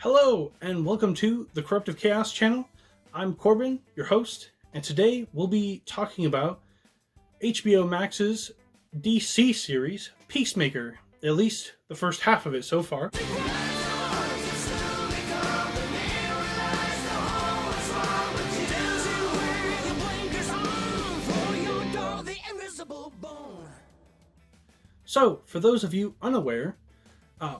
Hello, and welcome to the Corruptive Chaos channel. I'm Corbin, your host, and today we'll be talking about HBO Max's DC series, Peacemaker, at least the first half of it so far. So, for those of you unaware,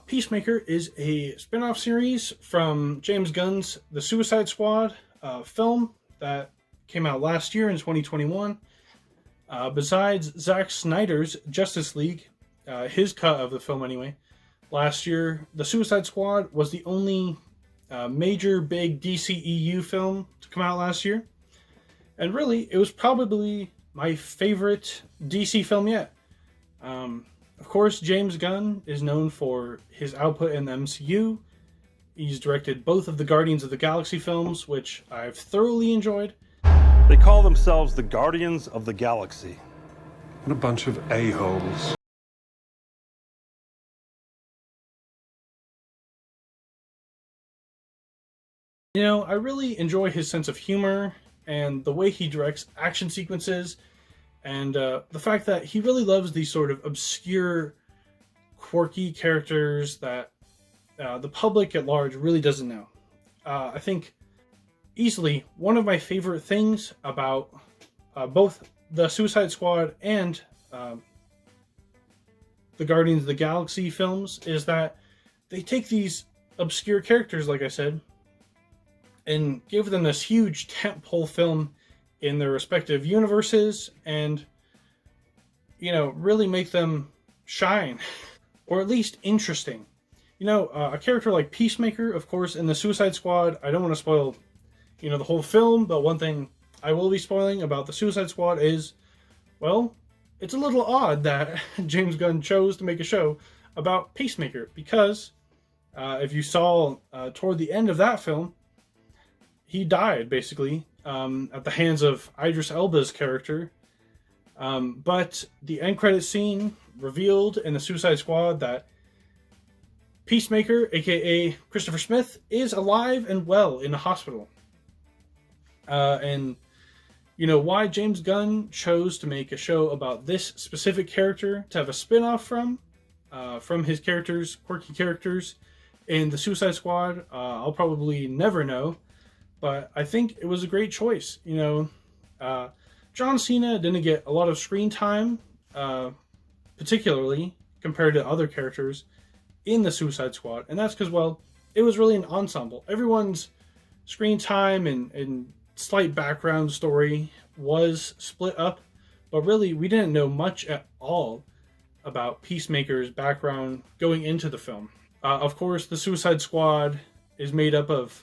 Peacemaker is a spin-off series from James Gunn's The Suicide Squad film that came out last year in 2021. Besides Zack Snyder's Justice League, his cut of the film anyway, last year, The Suicide Squad was the only major big DCEU film to come out last year. And really, it was probably my favorite DC film yet. Of course, James Gunn is known for his output in the MCU. He's directed both of the Guardians of the Galaxy films, which I've thoroughly enjoyed. They call themselves the Guardians of the Galaxy. What a bunch of a-holes. You know, I really enjoy his sense of humor and the way he directs action sequences. And the fact that he really loves these sort of obscure, quirky characters that the public at large really doesn't know. I think easily one of my favorite things about both the Suicide Squad and the Guardians of the Galaxy films is that they take these obscure characters, like I said, and give them this huge tentpole film in their respective universes and, you know, really make them shine, or at least interesting. You know, a character like Peacemaker, of course, in the Suicide Squad, I don't want to spoil, you know, the whole film, but one thing I will be spoiling about the Suicide Squad is, well, it's a little odd that James Gunn chose to make a show about Peacemaker, because if you saw toward the end of that film, he died, basically, at the hands of Idris Elba's character. But the end credit scene revealed in the Suicide Squad that Peacemaker, aka Christopher Smith, is alive and well in the hospital. And, you know, why James Gunn chose to make a show about this specific character to have a spin-off from his characters, quirky characters, in the Suicide Squad, I'll probably never know. But I think it was a great choice. You know, John Cena didn't get a lot of screen time, particularly compared to other characters in the Suicide Squad. And that's because, well, it was really an ensemble. Everyone's screen time and slight background story was split up. But really, we didn't know much at all about Peacemaker's background going into the film. Of course, the Suicide Squad is made up of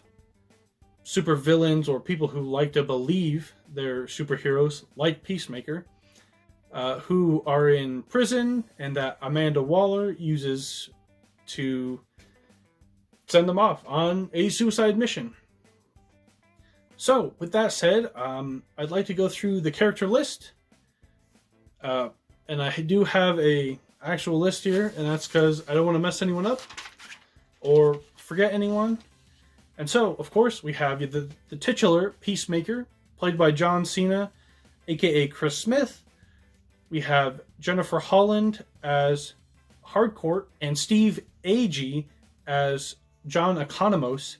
super villains or people who like to believe they're superheroes, like Peacemaker, who are in prison and that Amanda Waller uses to send them off on a suicide mission. So, with that said, I'd like to go through the character list. And I do have a actual list here, and that's because I don't want to mess anyone up or forget anyone. And so, of course, we have the titular Peacemaker, played by John Cena, aka Chris Smith. We have Jennifer Holland as Hardcourt and Steve Agee as John Economos.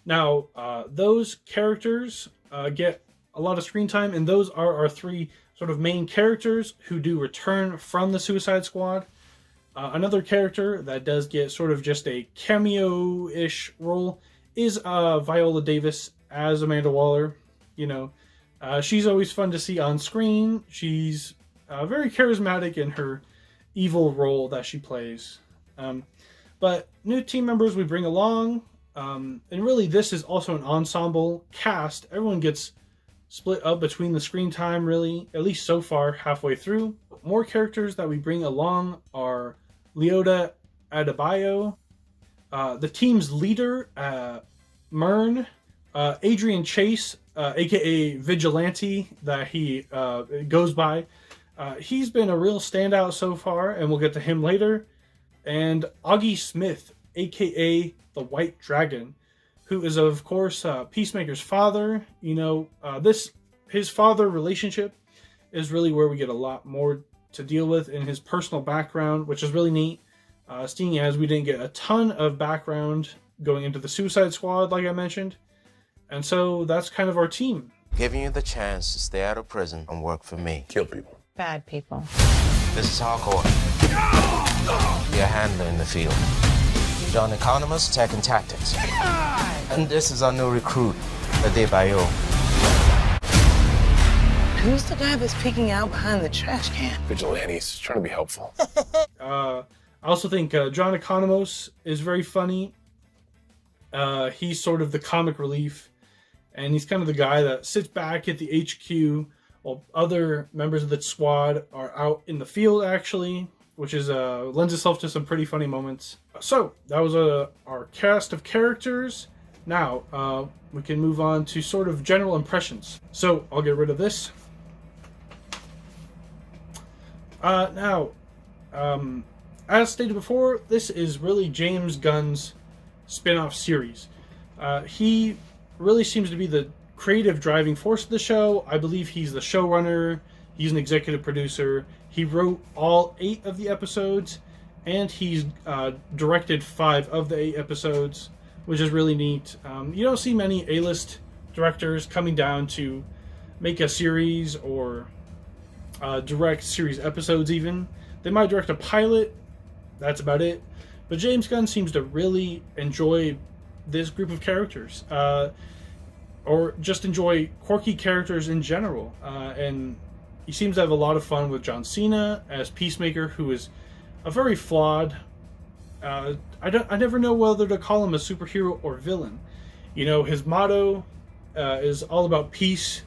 Now, those characters get a lot of screen time, and those are our three sort of main characters who do return from the Suicide Squad. Another character that does get sort of just a cameo-ish role is Viola Davis as Amanda Waller. You know, she's always fun to see on screen. She's very charismatic in her evil role that she plays. But new team members we bring along, and really this is also an ensemble cast. Everyone gets split up between the screen time, really, at least so far, halfway through. More characters that we bring along are Leota Adebayo, the team's leader, Myrn, Adrian Chase, aka Vigilante, that he goes by. He's been a real standout so far, and we'll get to him later. And Augie Smith, aka the White Dragon, who is, of course, Peacemaker's father. His father relationship is really where we get a lot more to deal with in his personal background, which is really neat, seeing as we didn't get a ton of background going into the Suicide Squad, like I mentioned. And so that's kind of our team. Giving you the chance to stay out of prison and work for me. Kill people. Bad people. This is hardcore. Be a handler in the field. John Economist, Tech and Tactics. And this is our new recruit, Adebayo. Who's the guy that's peeking out behind the trash can? Vigilantes, trying to be helpful. I also think John Economos is very funny. He's sort of the comic relief, and he's kind of the guy that sits back at the HQ while other members of the squad are out in the field, actually, which is lends itself to some pretty funny moments. So that was our cast of characters. Now we can move on to sort of general impressions. So I'll get rid of this. As stated before, this is really James Gunn's spin-off series. He really seems to be the creative driving force of the show. I believe he's the showrunner, he's an executive producer, he wrote all 8 of the episodes, and he's directed 5 of the 8 episodes, which is really neat. You don't see many A-list directors coming down to make a series or direct series episodes even. They might direct a pilot, that's about it. But James Gunn seems to really enjoy this group of characters, or just enjoy quirky characters in general. And he seems to have a lot of fun with John Cena as Peacemaker, who is a very flawed. I never know whether to call him a superhero or villain. His motto is all about peace.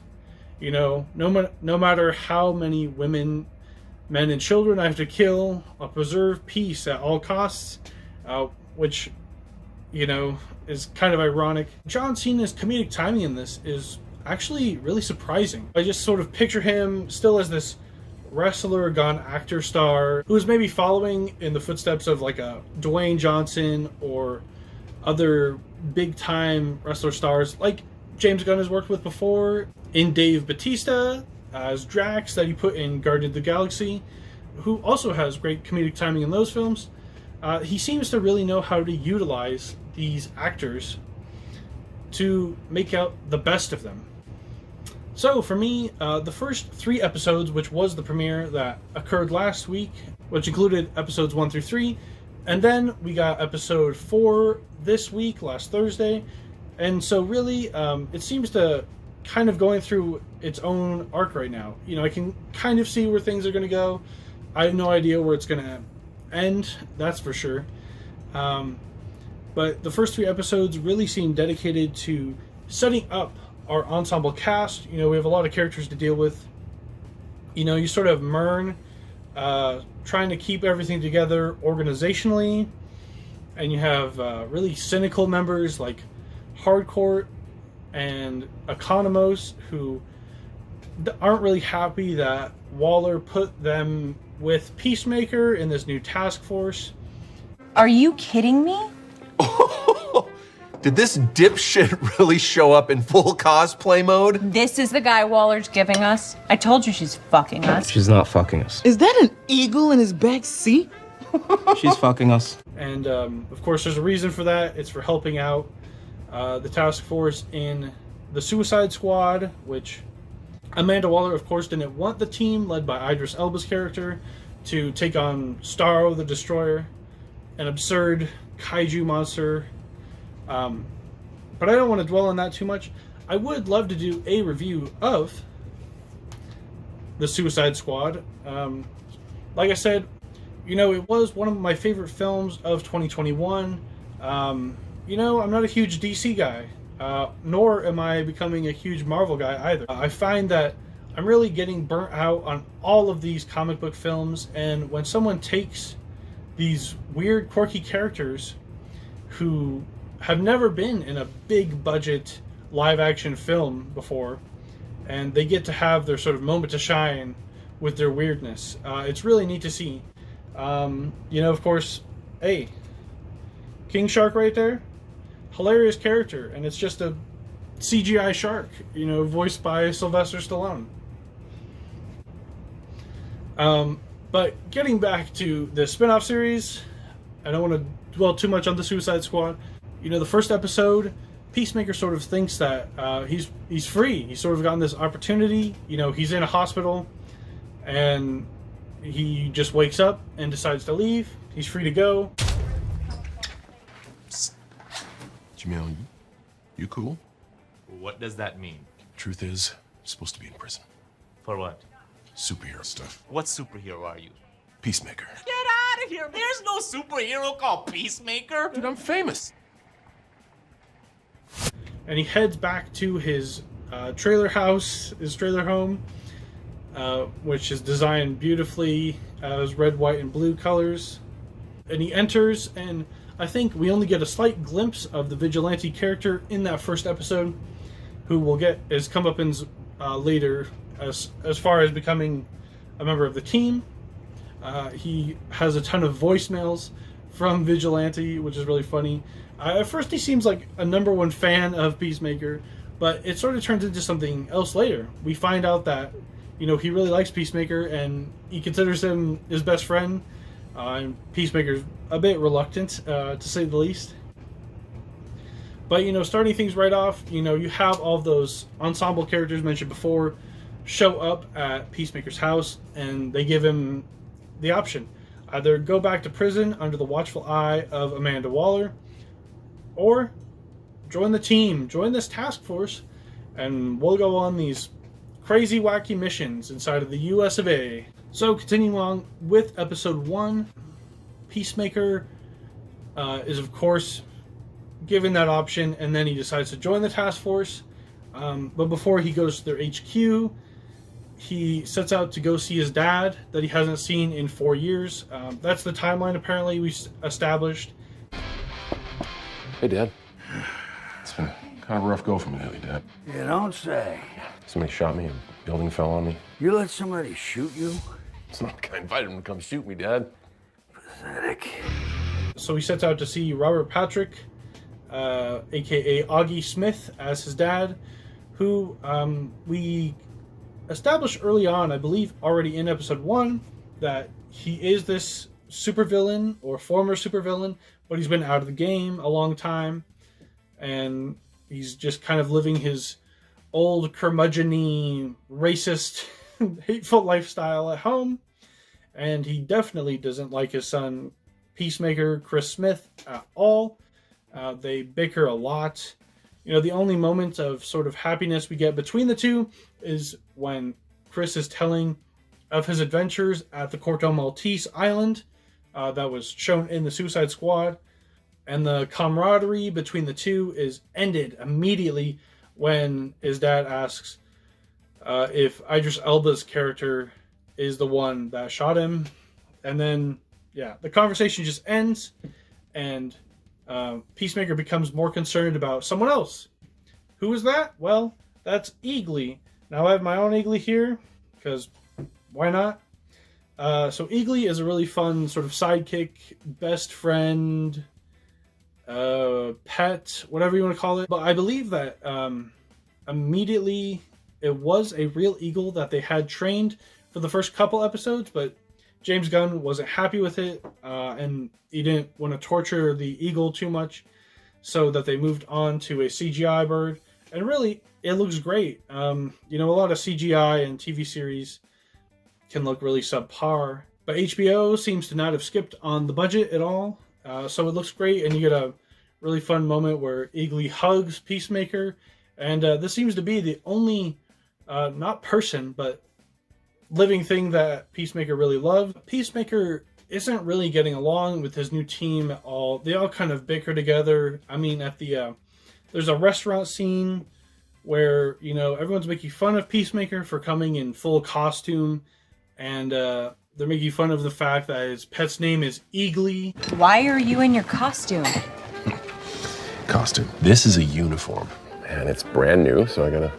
No matter how many women, men, and children I have to kill, I'll preserve peace at all costs, which, is kind of ironic. John Cena's comedic timing in this is actually really surprising. I just sort of picture him still as this wrestler gone actor star who is maybe following in the footsteps of like a Dwayne Johnson or other big time wrestler stars like James Gunn has worked with before, in Dave Bautista as Drax that he put in Guardians of the Galaxy, who also has great comedic timing in those films. He seems to really know how to utilize these actors to make out the best of them. So for me, the first 3 episodes, which was the premiere that occurred last week, which included episodes 1 through 3, and then we got episode 4 this week, last Thursday. And so really, it seems to kind of going through its own arc right now. I can kind of see where things are going to go. I have no idea where it's going to end, that's for sure. But the first 3 episodes really seem dedicated to setting up our ensemble cast. We have a lot of characters to deal with. You sort of Myrn trying to keep everything together organizationally, and you have really cynical members like Hardcore and Economos who aren't really happy that Waller put them with Peacemaker in this new task force. Are you kidding me? Did this dipshit really show up in full cosplay mode? This is the guy Waller's giving us. I told you she's fucking us. She's not fucking us. Is that an eagle in his back seat? She's fucking us. And of course there's a reason for that. It's for helping out the task force in the Suicide Squad, which Amanda Waller, of course, didn't want the team led by Idris Elba's character to take on Starro the Destroyer, an absurd kaiju monster. But I don't want to dwell on that too much. I would love to do a review of the Suicide Squad. Like I said, it was one of my favorite films of 2021. I'm not a huge DC guy, nor am I becoming a huge Marvel guy either. I find that I'm really getting burnt out on all of these comic book films, and when someone takes these weird, quirky characters who have never been in a big budget live action film before, and they get to have their sort of moment to shine with their weirdness, it's really neat to see. Of course, hey, King Shark right there. hilarious character, and it's just a CGI shark, voiced by Sylvester Stallone. But getting back to the spin-off series, I don't want to dwell too much on the Suicide Squad. The first episode, Peacemaker sort of thinks that he's free. He's sort of gotten this opportunity. He's in a hospital, and he just wakes up and decides to leave. He's free to go. Jamil, you cool? What does that mean? Truth is, you're supposed to be in prison. For what? Superhero stuff. What superhero are you? Peacemaker. Get out of here! There's no superhero called Peacemaker! Dude, I'm famous. And he heads back to his trailer house, his trailer home, which is designed beautifully as red, white, and blue colors. And he enters, and I think we only get a slight glimpse of the vigilante character in that first episode, who will get his comeuppance later as far as becoming a member of the team. He has a ton of voicemails from Vigilante, which is really funny. At first he seems like a #1 fan of Peacemaker, but it sort of turns into something else later. We find out that, he really likes Peacemaker, and he considers him his best friend. And Peacemaker's a bit reluctant, to say the least. But, starting things right off, you have all of those ensemble characters mentioned before show up at Peacemaker's house, and they give him the option. Either go back to prison under the watchful eye of Amanda Waller, or join the team, join this task force, and we'll go on these crazy, wacky missions inside of the US of A. So, continuing on with episode 1, Peacemaker is, of course, given that option, and then he decides to join the task force. But before he goes to their HQ, he sets out to go see his dad that he hasn't seen in 4 years. That's the timeline, apparently, we established. Hey, Dad. It's been kind of a rough go for me lately, Dad. You don't say. Somebody shot me, a building fell on me. You let somebody shoot you? It's not like I invited him to come shoot me, Dad. Pathetic. So he sets out to see Robert Patrick, aka Augie Smith, as his dad, who we established early on, I believe already in episode 1, that he is this supervillain or former supervillain, but he's been out of the game a long time, and he's just kind of living his old curmudgeon-y, racist, hateful lifestyle at home. And he definitely doesn't like his son, Peacemaker, Chris Smith, at all. They bicker a lot. The only moment of sort of happiness we get between the two is when Chris is telling of his adventures at the Corto Maltese Island that was shown in the Suicide Squad. And the camaraderie between the two is ended immediately when his dad asks if Idris Elba's character is the one that shot him. And then, the conversation just ends, and Peacemaker becomes more concerned about someone else. Who is that? Well, that's Eagly. Now I have my own Eagly here, because why not? So Eagly is a really fun sort of sidekick, best friend, pet, whatever you want to call it. But I believe that immediately it was a real eagle that they had trained for the first couple episodes, but James Gunn wasn't happy with it, and he didn't want to torture the eagle too much, so that they moved on to a CGI bird. And really, it looks great. A lot of CGI and TV series can look really subpar, but HBO seems to not have skipped on the budget at all, so it looks great, and you get a really fun moment where Eagly hugs Peacemaker, and this seems to be the only, not person, but living thing that Peacemaker really loved. Peacemaker isn't really getting along with his new team at all. They all kind of bicker together. I mean, at the there's a restaurant scene where everyone's making fun of Peacemaker for coming in full costume, and they're making fun of the fact that his pet's name is Eagly. Why are you in your costume? Costume. This is a uniform, and it's brand new, so I gotta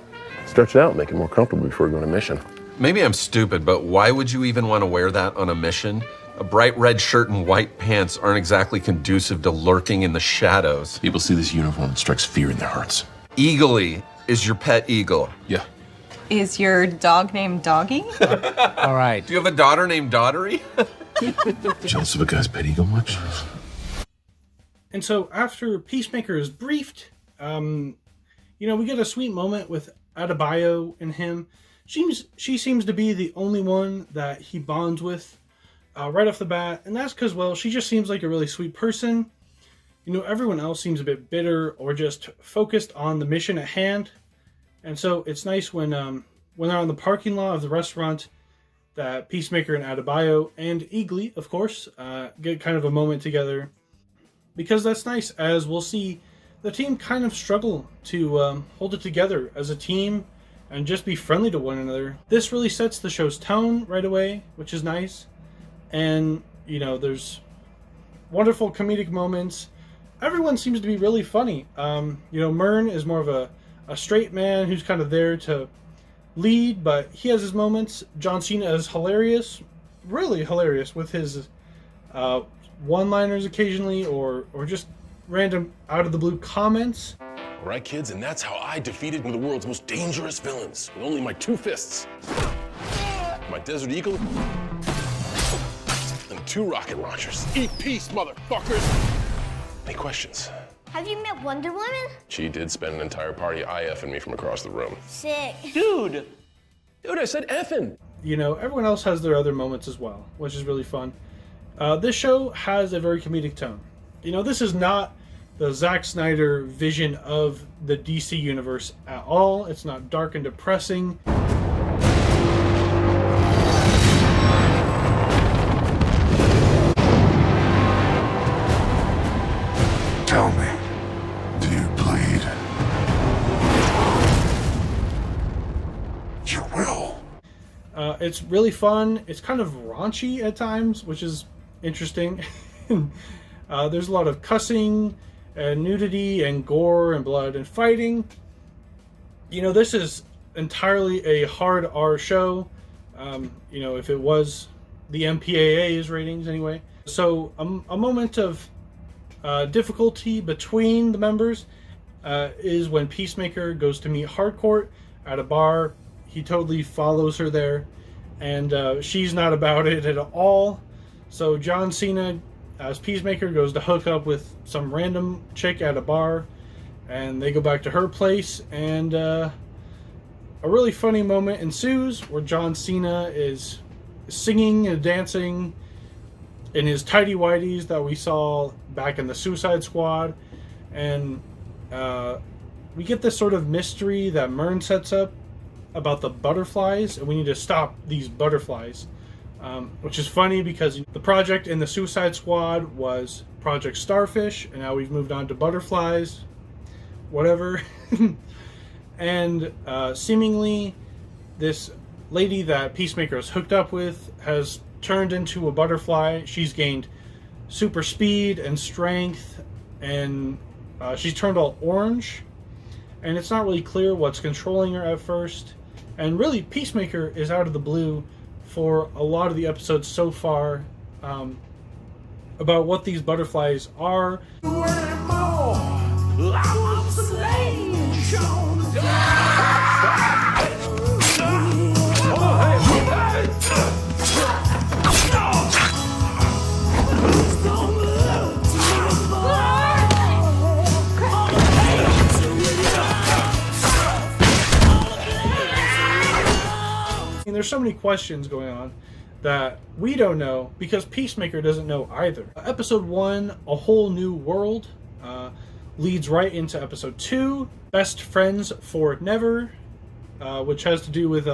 stretch it out, make it more comfortable before we go on a mission. Maybe I'm stupid, but why would you even want to wear that on a mission? A bright red shirt and white pants aren't exactly conducive to lurking in the shadows. People see this uniform, it strikes fear in their hearts. Eagly is your pet eagle. Yeah. Is your dog named Doggy? All right. Do you have a daughter named Daughtery? Jealous of a guy's pet eagle much? And so after Peacemaker is briefed, we get a sweet moment with Adebayo and him. She seems to be the only one that he bonds with right off the bat. And that's because, well, she just seems like a really sweet person. Everyone else seems a bit bitter or just focused on the mission at hand. And so it's nice when they're on the parking lot of the restaurant that Peacemaker and Adebayo and Eagly, of course, get kind of a moment together. Because that's nice, as we'll see the team kind of struggle to hold it together as a team and just be friendly to one another. This really sets the show's tone right away, which is nice. And, there's wonderful comedic moments. Everyone seems to be really funny. Mern is more of a straight man who's kind of there to lead, but he has his moments. John Cena is hilarious, really hilarious, with his one-liners occasionally or just random out-of-the-blue comments. All right, kids, and that's how I defeated one of the world's most dangerous villains with only my 2 fists. My Desert Eagle and 2 rocket launchers. Eat peace, motherfuckers! Any questions? Have you met Wonder Woman? She did spend an entire party IFing me from across the room. Sick. Dude, I said effing. Everyone else has their other moments as well, which is really fun. This show has a very comedic tone. This is not the Zack Snyder vision of the DC universe at all. It's not dark and depressing. Tell me, do you bleed? You will. It's really fun. It's kind of raunchy at times, which is interesting. There's a lot of cussing and nudity and gore and blood and fighting. This is entirely a hard R show. If it was the MPAA's ratings anyway. So a moment of difficulty between the members is when Peacemaker goes to meet Hardcourt at a bar. He totally follows her there, and she's not about it at all. So John Cena, as Peacemaker, goes to hook up with some random chick at a bar, and they go back to her place, and a really funny moment ensues where John Cena is singing and dancing in his tighty-whities that we saw back in the Suicide Squad, and we get this sort of mystery that Mern sets up about the butterflies, and we need to stop these butterflies. Which is funny because the project in the Suicide Squad was Project Starfish, and now we've moved on to butterflies. Whatever. And seemingly this lady that Peacemaker is hooked up with has turned into a butterfly. She's gained super speed and strength, and she's turned all orange. And it's not really clear what's controlling her at first. And really, Peacemaker is out of the blue for a lot of the episodes so far about what these butterflies are. There's so many questions going on that we don't know because Peacemaker doesn't know either. Episode 1, A Whole New World, leads right into episode 2, Best Friends for Never, which has to do with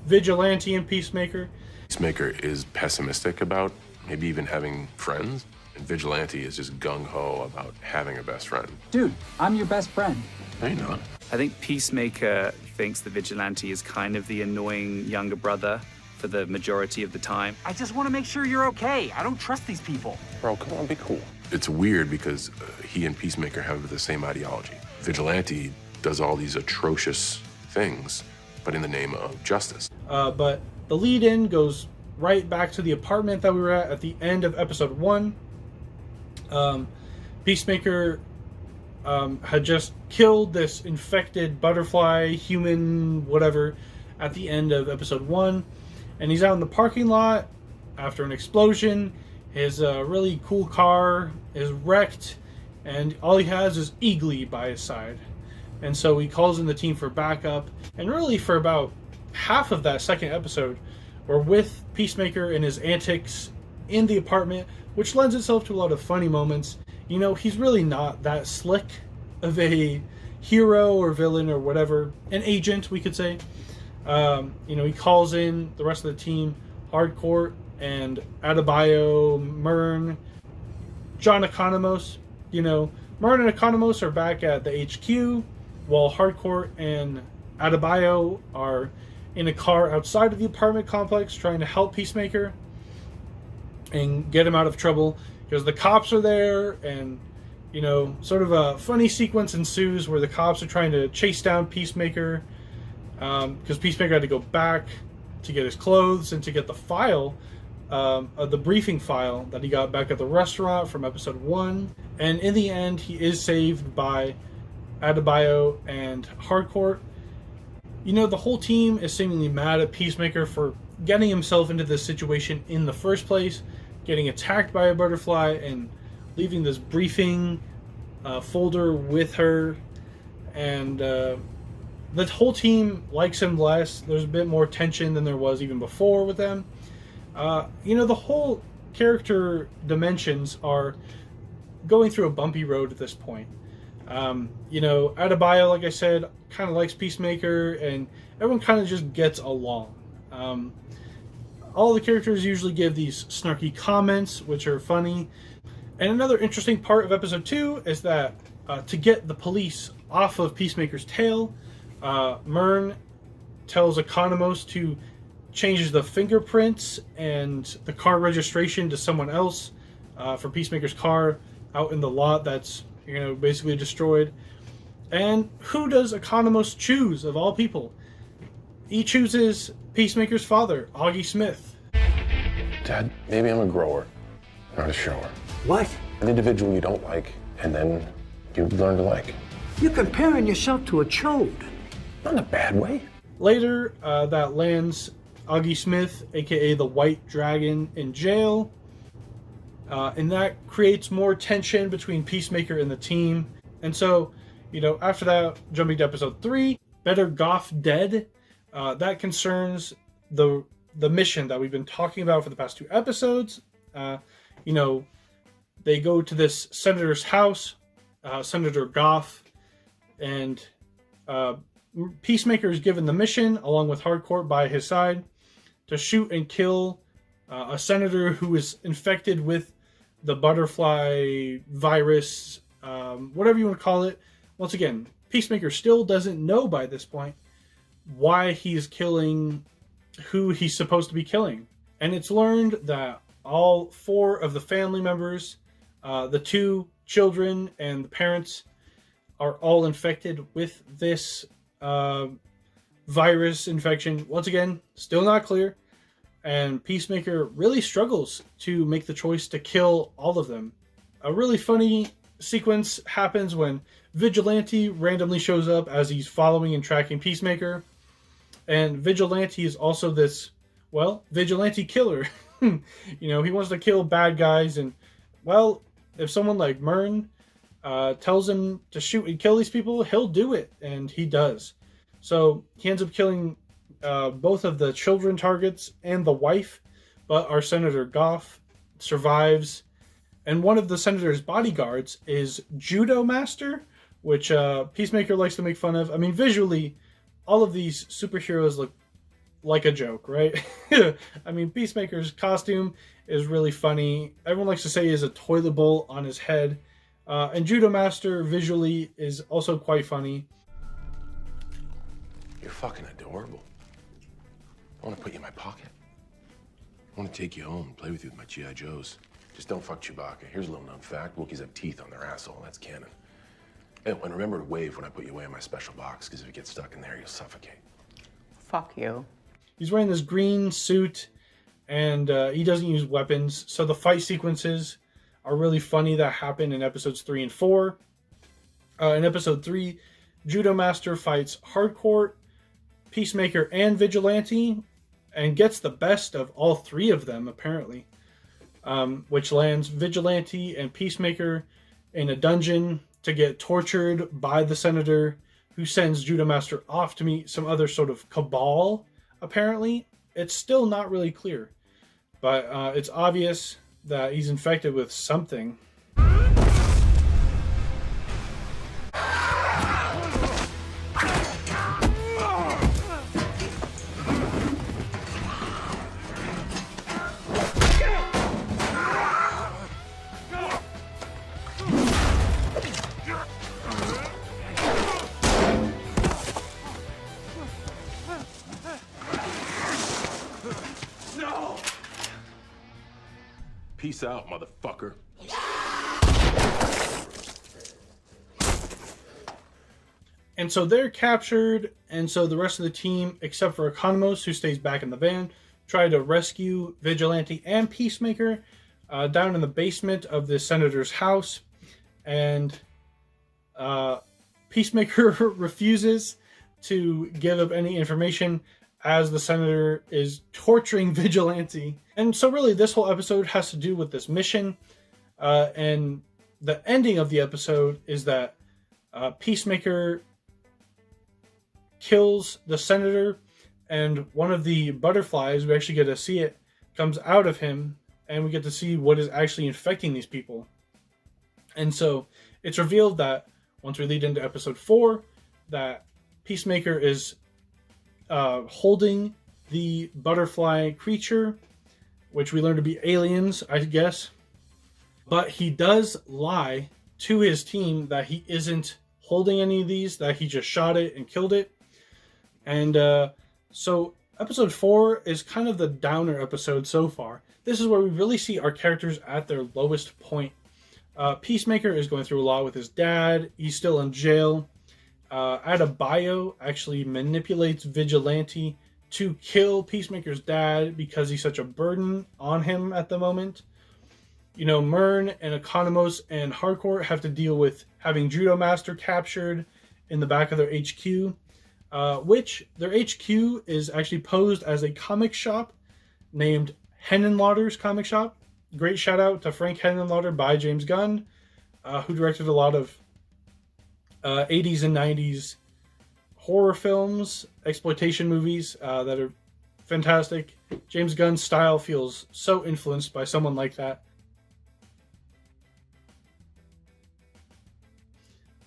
Vigilante and Peacemaker. Peacemaker is pessimistic about maybe even having friends, and Vigilante is just gung-ho about having a best friend. Dude, I'm your best friend. No, you're not. I think Peacemaker thinks the Vigilante is kind of the annoying younger brother for the majority of the time. I just want to make sure you're okay. I don't trust these people. Bro, come on, be cool. It's weird because he and Peacemaker have the same ideology. Vigilante does all these atrocious things, but in the name of justice. But the lead-in goes right back to the apartment that we were at the end of episode 1. Peacemaker had just killed this infected butterfly, human, whatever, at the end of episode 1. And he's out in the parking lot after an explosion. His really cool car is wrecked, and all he has is Eagly by his side. And so he calls in the team for backup. And really, for about half of that second episode, we're with Peacemaker and his antics in the apartment, which lends itself to a lot of funny moments. You know, he's really not that slick of a hero or villain or whatever. An agent, we could say. You know, he calls in the rest of the team, Hardcore and Adebayo, Myrn, John Economos. You know, Myrn and Economos are back at the HQ, while Hardcore and Adebayo are in a car outside of the apartment complex trying to help Peacemaker and get him out of trouble because the cops are there. And, you know, sort of a funny sequence ensues where the cops are trying to chase down Peacemaker because Peacemaker had to go back to get his clothes and to get the file, the briefing file that he got back at the restaurant from episode 1. And in the end, he is saved by Adebayo and Hardcore. You know, the whole team is seemingly mad at Peacemaker for getting himself into this situation in the first place, getting attacked by a butterfly and leaving this briefing folder with her. And the whole team likes him less. There's a bit more tension than there was even before with them. You know, the whole character dimensions are going through a bumpy road at this point. You know, Adebayo, like I said, kind of likes Peacemaker, and everyone kind of just gets along. All the characters usually give these snarky comments, which are funny. And another interesting part of episode 2 is that to get the police off of Peacemaker's tail, Myrn tells Economos to change the fingerprints and the car registration to someone else for Peacemaker's car out in the lot that's, you know, basically destroyed. And who does Economos choose, of all people? He chooses Peacemaker's father, Augie Smith. Dad, maybe I'm a grower, not a shower. What? An individual you don't like, and then you learn to like. You're comparing yourself to a chode. Not in a bad way. Later, that lands Augie Smith, aka the White Dragon, in jail. And that creates more tension between Peacemaker and the team. And so, you know, after that, jumping to episode 3, Better Goff Dead. That concerns the mission that we've been talking about for the past 2 episodes. You know, they go to this senator's house, Senator Goff, and Peacemaker is given the mission, along with Hardcore by his side, to shoot and kill a senator who is infected with the butterfly virus, whatever you want to call it. Once again, Peacemaker still doesn't know by this point why he's killing who he's supposed to be killing. And it's learned that all 4 of the family members, the 2 children and the parents, are all infected with this virus infection. Once again, still not clear. And Peacemaker really struggles to make the choice to kill all of them. A really funny sequence happens when Vigilante randomly shows up as he's following and tracking Peacemaker. And Vigilante is also this, well, vigilante killer. You know, he wants to kill bad guys. And, well, if someone like Myrn tells him to shoot and kill these people, he'll do it. And he does. So he ends up killing both of the children targets and the wife, but our Senator Goff survives. And one of the senator's bodyguards is Judo Master, which Peacemaker likes to make fun of. I mean, visually, all of these superheroes look like a joke, right? I mean, Peacemaker's costume is really funny. Everyone likes to say he has a toilet bowl on his head. And Judo Master visually is also quite funny. You're fucking adorable. I want to put you in my pocket. I want to take you home and play with you with my G.I. Joes. Just don't fuck Chewbacca. Here's a little known fact. Wookiees have teeth on their asshole. That's canon. And remember to wave when I put you away in my special box, because if you get stuck in there, you'll suffocate. Fuck you. He's wearing this green suit, and he doesn't use weapons. So the fight sequences are really funny that happen in episodes 3 and 4. In episode 3, Judo Master fights Hardcore, Peacemaker, and Vigilante, and gets the best of all three of them, apparently, which lands Vigilante and Peacemaker in a dungeon to get tortured by the Senator, who sends Judo Master off to meet some other sort of cabal, apparently. It's still not really clear, but it's obvious that he's infected with something. Peace out, motherfucker. And so they're captured, and so the rest of the team, except for Economos, who stays back in the van, try to rescue Vigilante and Peacemaker down in the basement of the Senator's house. And Peacemaker refuses to give up any information as the Senator is torturing Vigilante. And so really this whole episode has to do with this mission. And the ending of the episode is that Peacemaker kills the Senator, and one of the butterflies, we actually get to see it, comes out of him, and we get to see what is actually infecting these people. And so it's revealed that once we lead into episode 4, that Peacemaker is holding the butterfly creature, which we learn to be aliens, I guess. But he does lie to his team that he isn't holding any of these, that he just shot it and killed it. And so episode 4 is kind of the downer episode so far. This is where we really see our characters at their lowest point. Peacemaker is going through a lot with his dad. He's still in jail. Adebayo actually manipulates Vigilante to kill Peacemaker's dad because he's such a burden on him at the moment. You know, Mern and Economos and Hardcore have to deal with having Judo Master captured in the back of their HQ, which their HQ is actually posed as a comic shop named Henenlotter's Comic Shop. Great shout out to Frank Henenlotter by James Gunn, who directed a lot of 80s and 90s horror films, exploitation movies that are fantastic. James Gunn's style feels so influenced by someone like that.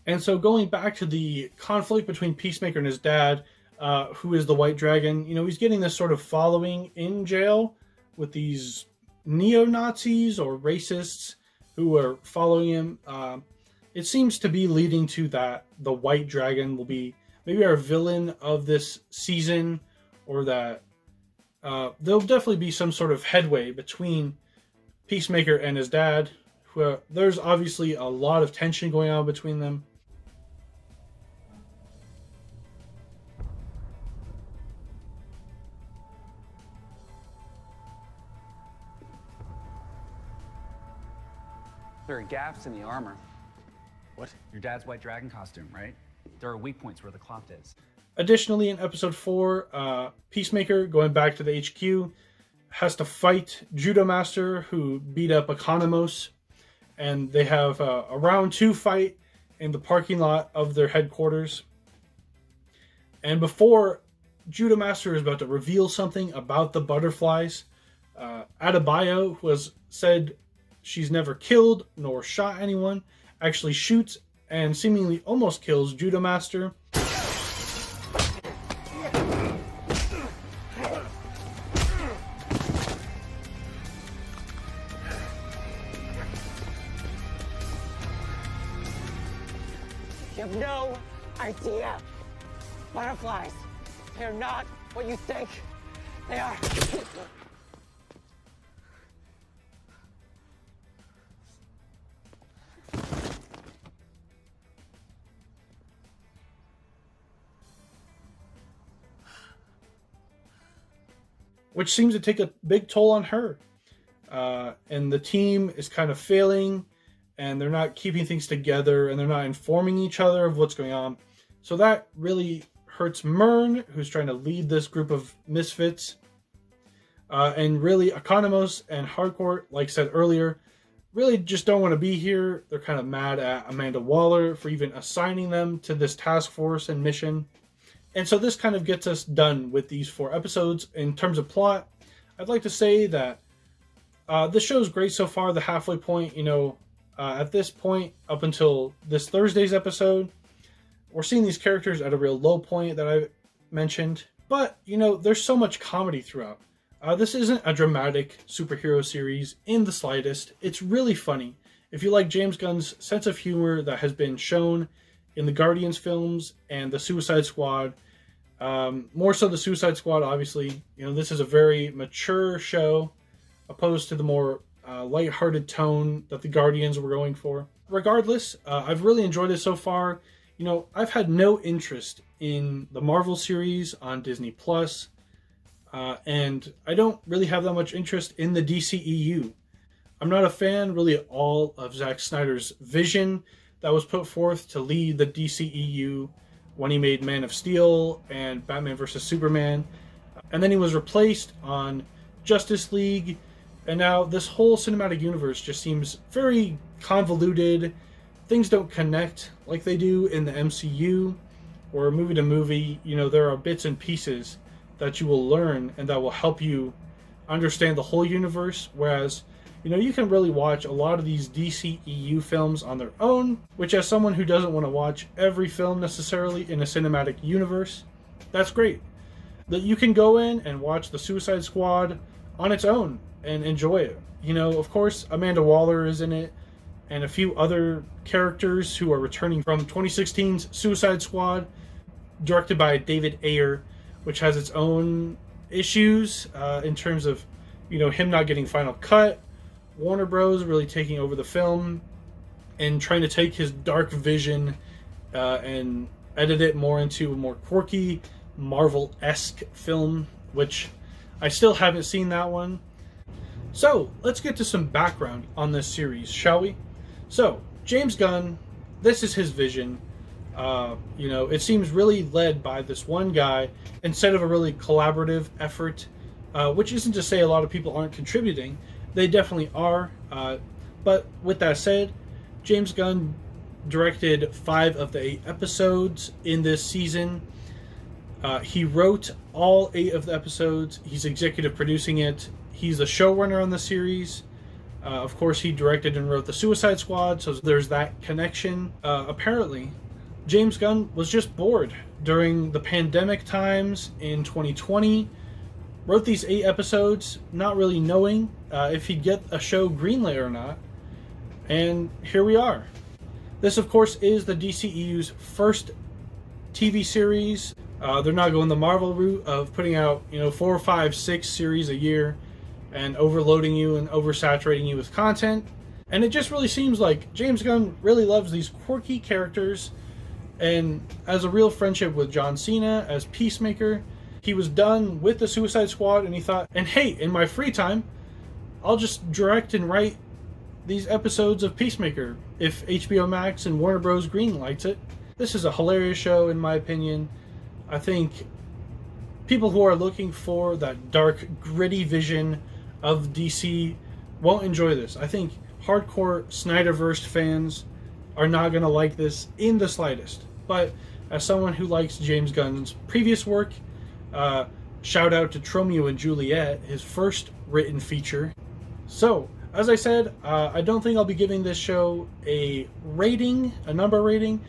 And so going back to the conflict between Peacemaker and his dad, who is the White Dragon, you know, he's getting this sort of following in jail with these neo-Nazis or racists who are following him. It seems to be leading to that the White Dragon will be maybe our villain of this season, or that there'll definitely be some sort of headway between Peacemaker and his dad. There's obviously a lot of tension going on between them. There are gaps in the armor. What? Your dad's White Dragon costume, right? There are weak points where the cloth is. Additionally, in episode 4, Peacemaker, going back to the HQ, has to fight Judo Master, who beat up Economos, and they have a round 2 fight in the parking lot of their headquarters. And before Judo Master is about to reveal something about the butterflies, Adebayo, who has said she's never killed nor shot anyone, actually shoots and seemingly almost kills Judo Master. You have no idea. Butterflies, they're not what you think they are. which seems to take a big toll on her. And the team is kind of failing, and they're not keeping things together, and they're not informing each other of what's going on. So that really hurts Myrn, who's trying to lead this group of misfits. And really, Economos and Harcourt, like I said earlier, really just don't want to be here. They're kind of mad at Amanda Waller for even assigning them to this task force and mission. And so this kind of gets us done with these 4 episodes. In terms of plot, I'd like to say that this show is great so far. The halfway point, at this point, up until this Thursday's episode, we're seeing these characters at a real low point that I mentioned. But, there's so much comedy throughout. This isn't a dramatic superhero series in the slightest. It's really funny. If you like James Gunn's sense of humor that has been shown in the Guardians films and the Suicide Squad, more so the Suicide Squad, obviously, this is a very mature show opposed to the more lighthearted tone that the Guardians were going for. Regardless, I've really enjoyed it so far. I've had no interest in the Marvel series on Disney Plus. And I don't really have that much interest in the DCEU. I'm not a fan, really, at all of Zack Snyder's vision that was put forth to lead the DCEU when he made Man of Steel and Batman vs. Superman. And then he was replaced on Justice League. And now this whole cinematic universe just seems very convoluted. Things don't connect like they do in the MCU or movie to movie. There are bits and pieces that you will learn and that will help you understand the whole universe, whereas you can really watch a lot of these DCEU films on their own, which, as someone who doesn't want to watch every film necessarily in a cinematic universe, that's great. That you can go in and watch the Suicide Squad on its own and enjoy it. Of course, Amanda Waller is in it, and a few other characters who are returning from 2016's Suicide Squad, directed by David Ayer, which has its own issues in terms of, him not getting final cut, Warner Bros. Really taking over the film and trying to take his dark vision and edit it more into a more quirky, Marvel-esque film, which I still haven't seen that one. So, let's get to some background on this series, shall we? So, James Gunn, this is his vision. It seems really led by this one guy instead of a really collaborative effort, which isn't to say a lot of people aren't contributing. They definitely are. But with that said, James Gunn directed 5 of the 8 episodes in this season. He wrote all 8 of the episodes. He's executive producing it. He's the showrunner on the series. Of course, he directed and wrote the Suicide Squad, so there's that connection. Apparently, James Gunn was just bored during the pandemic times in 2020, wrote these 8 episodes, not really knowing if he'd get a show greenlit or not, and here we are. This, of course, is the DCEU's first TV series. They're not going the Marvel route of putting out, 4, 5, 6 series a year and overloading you and oversaturating you with content. And it just really seems like James Gunn really loves these quirky characters. And as a real friendship with John Cena as Peacemaker, he was done with the Suicide Squad and he thought, and hey, in my free time, I'll just direct and write these episodes of Peacemaker if HBO Max and Warner Bros. Greenlights it. This is a hilarious show in my opinion. I think people who are looking for that dark, gritty vision of DC won't enjoy this. I think hardcore Snyderverse fans are not going to like this in the slightest. But as someone who likes James Gunn's previous work, shout out to Tromeo and Juliet, his first written feature. So, as I said, I don't think I'll be giving this show a rating, a number rating,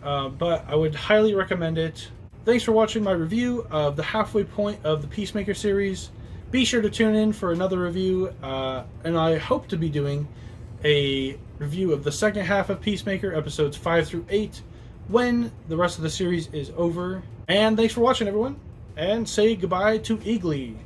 but I would highly recommend it. Thanks for watching my review of the halfway point of the Peacemaker series. Be sure to tune in for another review, and I hope to be doing a review of the second half of Peacemaker, episodes 5 through 8, when the rest of the series is over. And thanks for watching, everyone, and say goodbye to Eagly.